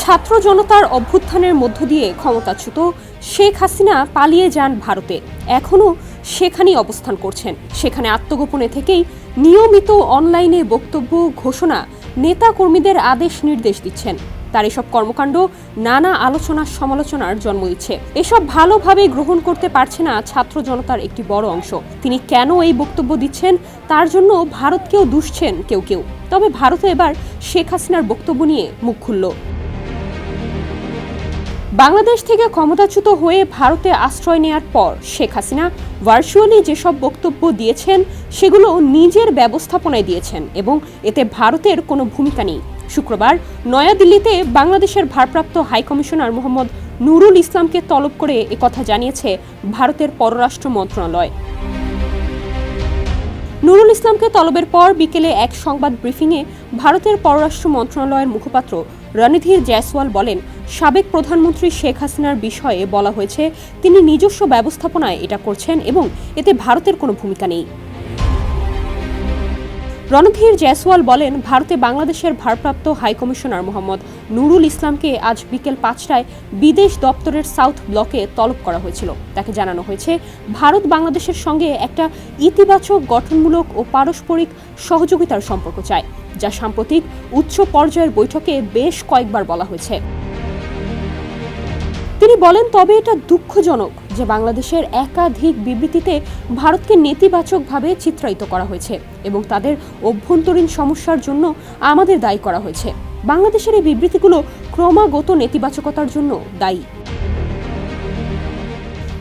ছাত্র জনতার অভ্যুত্থানের মধ্য দিয়ে ক্ষমতাচ্যুত শেখ হাসিনা পালিয়ে যান ভারতে। এখনও সেখানেই অবস্থান করছেন। সেখানে আত্মগোপনে থেকেই নিয়মিত অনলাইনে বক্তব্য, ঘোষণা, নেতা কর্মীদের আদেশ নির্দেশ দিচ্ছেন। তার এসব কর্মকাণ্ড নানা আলোচনা সমালোচনার জন্ম দিচ্ছে। এসব ভালোভাবে গ্রহণ করতে পারছে না ছাত্র জনতার একটি বড় অংশ। তিনি কেন এই বক্তব্য দিচ্ছেন তার জন্য ভারতকেও দুষছেন কেউ কেউ। তবে ভারতে এবার শেখ হাসিনার বক্তব্য নিয়ে মুখ খুলল। বাংলাদেশ থেকে ক্ষমতাচ্যুত হয়ে ভারতে আশ্রয় নেয়ার পর শেখ হাসিনা ভার্চুয়ালি যেসব বক্তব্য দিয়েছেন সেগুলো নিজের ব্যবস্থাপনায় দিয়েছেন এবং এতে ভারতের কোনো ভূমিকা নেই। শুক্রবার নয়াদিল্লিতে বাংলাদেশের ভারপ্রাপ্ত হাইকমিশনার মোহাম্মদ নুরুল ইসলামকে তলব করে একথা জানিয়েছে ভারতের পররাষ্ট্র মন্ত্রণালয়। নুরুল ইসলামকে তলবের পর বিকেলে এক সংবাদ ব্রিফিংয়ে ভারতের পররাষ্ট্র মন্ত্রণালয়ের মুখপাত্র রণধীর জয়সওয়াল বলেন, সাবেক প্রধানমন্ত্রী শেখ হাসিনার বিষয়ে বলা হয়েছে তিনি নিজস্ব ব্যবস্থাপনায় এটা করছেন এবং এতে ভারতের কোনো ভূমিকা নেই। রণধীর জয়সওয়াল বলেন, ভারতে বাংলাদেশের ভারপ্রাপ্ত হাইকমিশনার মোহাম্মদ নুরুল ইসলামকে আজ বিকেল 5টায় বিদেশ দপ্তরের সাউথ ব্লকে তলব করা হয়েছিল। তাকে জানানো হয়েছে ভারত বাংলাদেশের সঙ্গে একটা ইতিবাচক, গঠনমূলক ও পারস্পরিক সহযোগিতার সম্পর্ক চায়, যা সাম্প্রতিক উচ্চ পর্যায়ের বৈঠকে বেশ কয়েকবার বলা হয়েছে। তিনি বলেন, তবে এটা দুঃখজনক যে বাংলাদেশের একাধিক বিবৃতিতে ভারতকে নেতিবাচকভাবে চিত্রায়িত করা হয়েছে এবং তাদের অভ্যন্তরীণ সমস্যার জন্য আমাদের দায়ী করা হয়েছে। বাংলাদেশের এই বিবৃতিগুলো ক্রমাগত নেতিবাচকতার জন্য দায়ী।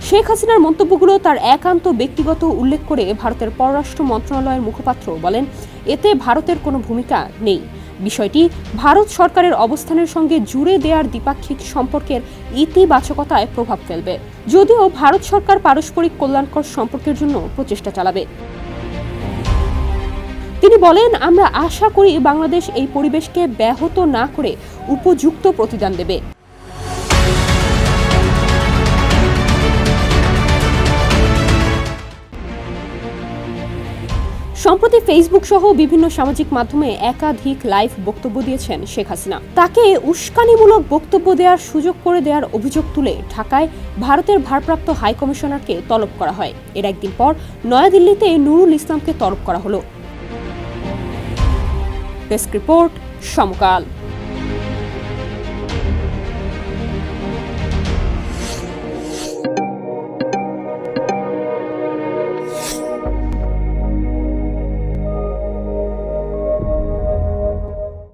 শেখ হাসিনার মন্তব্যগুলো তার একান্ত ব্যক্তিগত উল্লেখ করে ভারতের পররাষ্ট্র মন্ত্রণালয়ের মুখপাত্র বলেন, এতে ভারতের কোনো ভূমিকা নেই। বিষয়টি ভারত সরকারের অবস্থানের সঙ্গে জুড়ে দেওয়ার দ্বিপাক্ষিক সম্পর্কের ইতিবাচকতায় প্রভাব ফেলবে, যদিও ভারত সরকার পারস্পরিক কল্যাণকর সম্পর্কের জন্য প্রচেষ্টা চালাবে। তিনি বলেন, আমরা আশা করি বাংলাদেশ এই পরিবেশকে ব্যাহত না করে উপযুক্ত প্রতিদান দেবে। সম্প্রতি ফেসবুক সহ বিভিন্ন সামাজিক মাধ্যমে একাধিক লাইভ বক্তব্য দিয়েছেন শেখ হাসিনা। তাকে উস্কানিমূলক বক্তব্য দেওয়ার সুযোগ করে দেওয়ার অভিযোগ তুলে ঢাকায় ভারতের ভারপ্রাপ্ত হাইকমিশনারকে তলব করা হয়। এর একদিন পর নয়াদিল্লিতে নুরুল ইসলামকে তলব করা হলো। ডেস্ক রিপোর্ট, সমকাল।